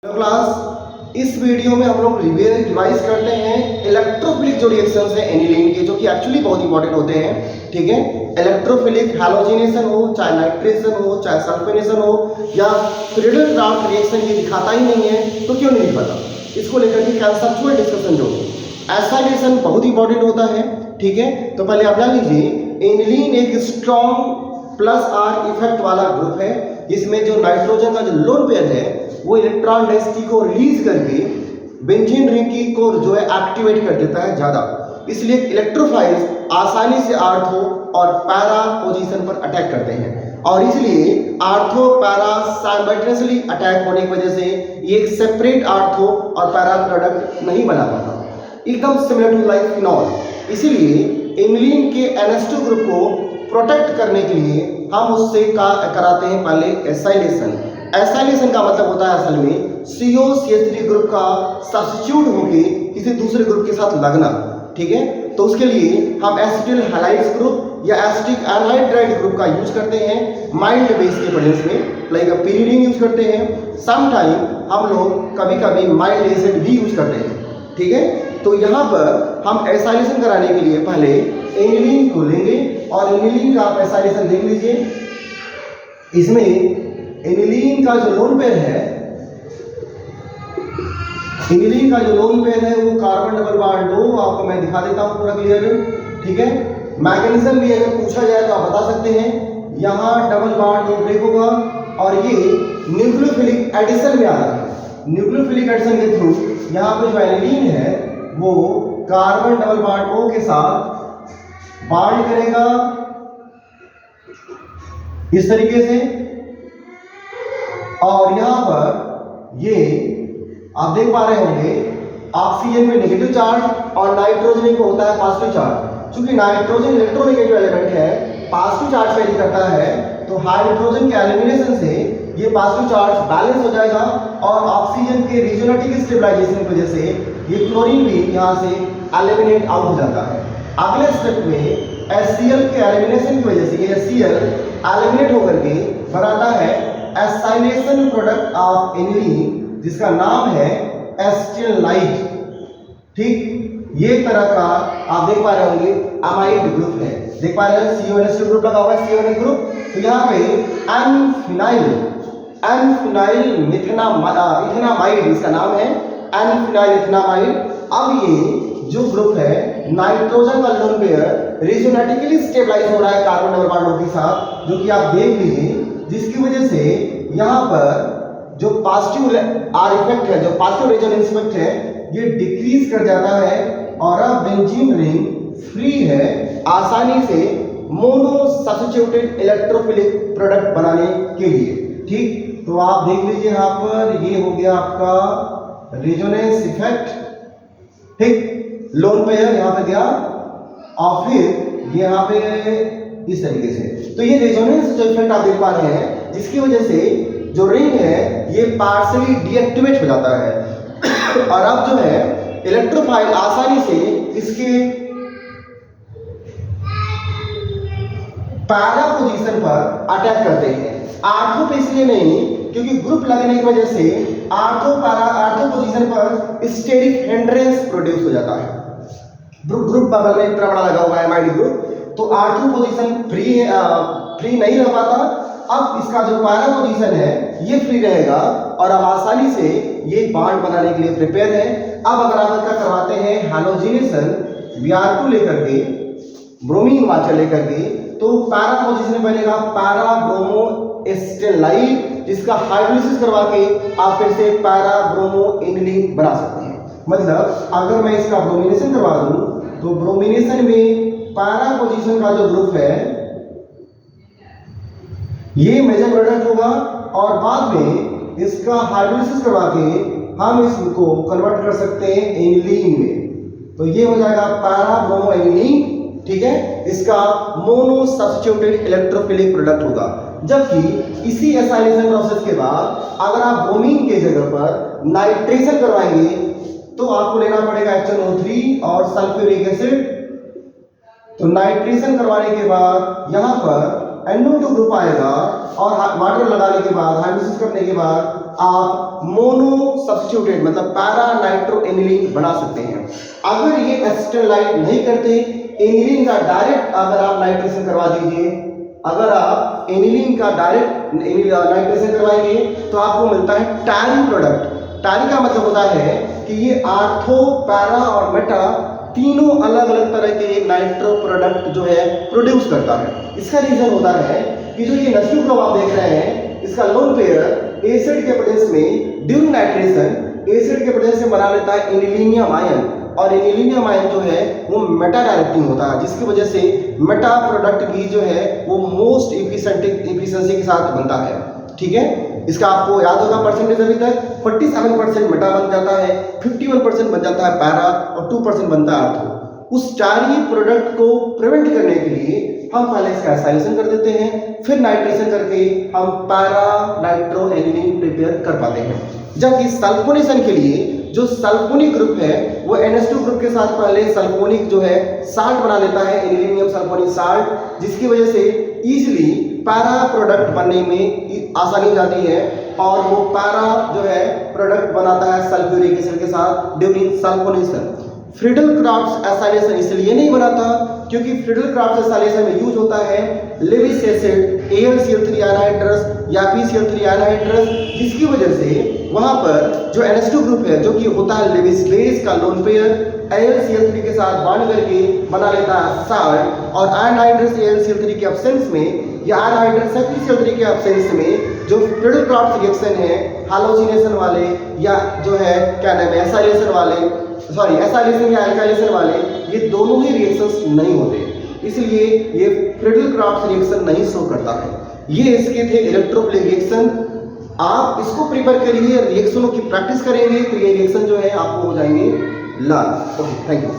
Class इस video में हम लोग रिवाइज करते हैं इलेक्ट्रोफिलिक जो रिएक्शंस है एनिलीन के, जो कि एक्चुअली बहुत इंपॉर्टेंट होते हैं। ठीक है, इलेक्ट्रोफिलिक हैलोजिनेशन हो, चाहे नाइट्रेशन हो, चाहे सल्फोनेशन हो, या फ्रीडल क्राफ्ट रिएक्शन ये दिखाता ही नहीं है तो क्यों नहीं दिखाता, इसको लेकर के कंसेप्चुअल डिस्कशन जो एसाइलेशन बहुत इंपॉर्टेंट होता है। ठीक है, तो पहले आप जान लीजिए एनिलीन एक स्ट्रॉन्ग प्लस आर इफेक्ट वाला ग्रुप है, जिसमें जो नाइट्रोजन का जो लोन पेयर है वो इलेक्ट्रॉन डेंसिटी को रिलीज करके बेंजीन रिंग की को जो है एक्टिवेट कर देता है ज्यादा, इसलिए इलेक्ट्रोफाइल्स आसानी से आर्थो और पैरा पोजीशन पर अटैक करते हैं, और इसलिए आर्थो पैरा साइमल्टेनियसली अटैक होने की वजह से ये एक सेपरेट आर्थो और पैरा प्रोडक्ट नहीं बना पाता, एकदम सिमिलर टू लाइक फिनॉल। इसीलिए एनिलीन के NH2 ग्रुप को प्रोटेक्ट करने के लिए हम उससे कराते हैं पहले एसाइलेशन। एसाइलेशन का मतलब होता है असल में COCH3 ग्रुप का सब्स्टिट्यूट होके किसी दूसरे ग्रुप के साथ लगना। ठीक है, तो उसके लिए हम एसिटिल हैलाइड्स ग्रुप या एसिटिक एनहाइड्राइड ग्रुप का यूज करते हैं माइल्ड बेस के प्रेजेंस में, लाइक pyridine यूज करते हैं। सम टाइम हम लोग कभी कभी माइल्ड एसिड भी यूज करते हैं। ठीक है, तो यहाँ पर हम एसाइलेशन कराने के लिए पहले एनिलीन को लेंगे और एनिलीन का आप एसाइलेशन देख लीजिए। इसमें एनिलीन का जो लोन पेयर है, एनिलीन का जो लोन पेयर है वो कार्बन डबल बॉन्ड दो, आपको मैं दिखा देता हूँ पूरा क्लियर। ठीक है, मैकेनिज्म भी अगर पूछा जाए तो आप बता सकते हैं, यहाँ डबल बॉन्ड दो ब्रेक होगा और ये न्यूक्लियोफिलिक एडिशन में आ रहा है। न्यूक्लियोफिलिक एडिशन के थ्रू यहाँ पे जो एनिलीन है वो कार्बन डबल बॉन्ड O के साथ बॉन्ड करेगा इस तरीके से, और यहां पर ये आप देख पा रहे होंगे ऑक्सीजन में नेगेटिव चार्ज और नाइट्रोजन को होता है पॉजिटिव चार्ज। चूंकि नाइट्रोजन इलेक्ट्रोनेगेटिव एलिमेंट है, पॉजिटिव चार्ज कैरी करता है, तो हाइड्रोजन के एलिमिनेशन से ये पॉजिटिव चार्ज बैलेंस हो जाएगा और ऑक्सीजन के रिजोनेटिक स्टेबलाइजेशन की वजह से ये क्लोरीन भी यहाँ से एलिमिनेट आउट हो जाता है। अगले स्टेप में HCl के एलिमिनेशन की वजह से ये HCl एलिमिनेट होकर के बनाता है एसाइलेशन प्रोडक्ट ऑफ एनिलीन, जिसका नाम है एसिटिलाइट। ठीक, ये एक तरह का आप देख पा रहे होंगे अमाइड ग्रुप है, देख पा रहे हैं CONH2 ग्रुप लगा हुआ है, CONH ग्रुप। तो यहाँ पे एनफिनाइल इथेनामाइड इसका नाम है, एनफिनाइल इथेनामाइड। अब ये जो ग्रुप है नाइट्रोजन का लोन पेयर रिजोनेटिकली स्टेबलाइज हो रहा है कार्बन डबल बॉन्ड के साथ, जो कि आप देख लीजिए, जिसकी वजह से यहाँ पर जो पॉजिटिव आर इफेक्ट है, जो पॉजिटिव रेजोनेंस इफेक्ट है, ये डिक्रीज कर जाता है और अब बेंजीन रिंग फ्री है आसानी से मोनो सब्स्टिट्यूटेड इलेक्ट्रोफिलिक प्रोडक्ट बनाने के लिए। ठीक, तो आप देख लीजिए यहाँ पर ये हो गया आपका रेजोनेंस इफेक्ट। ठीक, लोन पेयर यहाँ पे गया और फिर ये यहाँ पे इस तरीके से, तो ये रेजोनेंस जो इफेक्ट आप देख पा रहे हैं, जिसकी वजह से जो रिंग है ये पार्शियली डीएक्टिवेट हो जाता है और अब जो है इलेक्ट्रोफाइल आसानी से इसके पैरा पोजीशन पर अटैक करते हैं। आर्थो पे इसलिए नहीं क्योंकि ग्रुप लगने की वजह से आर्थो पोजीशन पर स्टेरिक हिंड्रेंस प्रोड्यूस हो जाता है। ग्रुप बगल में इतना बड़ा लगा हुआ है एमाइड ग्रुप, तो आर्थो पोजीशन फ्री नहीं रह पाता। अब इसका जो पैरा पोजीशन है ये फ्री रहेगा और अब आसानी से ये बॉन्ड बनाने के लिए प्रिपेयर है। अब अगर आप इसका करवाते हैं हैलोजिनेशन Br2 लेकर के, ब्रोमीन वाटर लेकर के, तो पैरा पोजीशन बनेगा पैरा ब्रोमो एसिटाइल, जिसका हाइड्रोलिसिस करवा के आप फिर से पैरा ब्रोमो एनिलीन बना सकते हैं। मतलब अगर मैं इसका ब्रोमिनेशन करवा दूं तो ब्रोमिनेशन में पैरा पोजीशन का जो ग्रुप है ये मेजर प्रोडक्ट होगा और बाद में इसका हाइड्रोलिसिस करवा के हम इसको कन्वर्ट कर सकते हैं एनिलीन में, तो ये हो जाएगा पैरा ब्रोमो एनिलीन। ठीक है, इसका मोनो सब्स्टिट्यूटेड इलेक्ट्रोफिलिक प्रोडक्ट होगा। जबकि इसी एसाइलेशन प्रोसेस के बाद अगर आप ब्रोमीन के जगह पर नाइट्रेशन करवाएंगे तो आपको लेना पड़ेगा HNO3 और सल्फ्यूरिक एसिड। तो नाइट्रेशन करवाने के बाद यहाँ पर NO2 ग्रुप आएगा और वाटर लगाने के बाद हाइड्रोलिसिस करने के बाद आप मोनो सब्स्टिट्यूटेड मतलब पैरा नाइट्रो एनिलीन बना सकते हैं। अगर ये एसिटाइल नहीं करते, एनिलीन का डायरेक्ट अगर आप नाइट्रेशन करवा दीजिए, अगर आप एनिलीन का डायरेक्ट नाइट्रेशन करवाएंगे तो आपको मिलता है टैरी प्रोडक्ट। टैरी का मतलब होता है कि ये आर्थो, पैरा और मेटा तीनों अलग अलग तरह के नाइट्रो प्रोडक्ट जो है प्रोड्यूस करता है। इसका रीजन होता है कि जो ये नस्यू ग्लोब आप देख रहे हैं, इसका लोन पेयर एसिड के प्रेजेंस में ड्यूरिंग नाइट्रेशन एसिड के प्रेजेंस में बना लेता है एनिलीनियम आयन, और एनिलीनियम आयन जो है वो मेटा डायरेक्टिंग होता है, जिसकी वजह से मेटा प्रोडक्ट भी जो है वो मोस्ट एफिशिएंसी के साथ बनता है। ठीक है, इसका आपको याद होगा परसेंटेज अभी तक 47% मेटा बन जाता है, 51% बन जाता है पैरा और 2% बनता है आर्थो। उस चार ही प्रोडक्ट को प्रिवेंट करने के लिए हम पहले इसका एसाइलेशन कर देते हैं, फिर नाइट्रेशन करके हम पैरा नाइट्रो एनिलीन प्रिपेयर कर पाते हैं। जबकि सल्फोनेशन के लिए जो सल्फोनिक ग्रुप है वो NH2 ग्रुप के साथ पहले सल्फोनिक जो है साल्ट बना लेता है, एनिलीनियम सल्फोनिक साल्ट, जिसकी वजह से इजीली पैरा प्रोडक्ट बनने में आसानी हो जाती है, और वो पैरा जो है प्रोडक्ट बनाता है सल्फ्यूरिक एसिड के साथ during sulphonation. Friedel Crafts acylation इसलिए नहीं बनाता क्योंकि फ्रीडल क्राफ्ट एसाइलेशन में यूज होता है लेविस एसिड AlCl3 एनहाइड्रस या PCl3 एनहाइड्रस, जिसकी वजह से वहां पर जो NH2 ग्रुप है जो कि होता है लेविस बेस का लोन पेयर AlCl3 के साथ बांध करके बना लेता है साल्ट, और एनहाइड्रस AlCl3 के एब्सेंस में या एनहाइड्रस PCl3 के एब्सेंस में जो फ्रीडल क्राफ्ट रिएक्शन है हैलोजिनेशन वाले या जो है क्या नाम है एसाइलेशन वाले, सॉरी एसाइलेशन या एल्काइलेशन वाले, ये दोनों ही रिएक्शंस नहीं होते, इसलिए ये फ्रीडल क्राफ्ट रिएक्शन नहीं शो करता है। ये इसके थे इलेक्ट्रोफिलिक रिएक्शन। आप इसको प्रिपेयर करिए, रिएक्शनों की प्रैक्टिस करेंगे तो ये रिएक्शन जो है आपको हो जाएंगे लाल। Okay, thank you.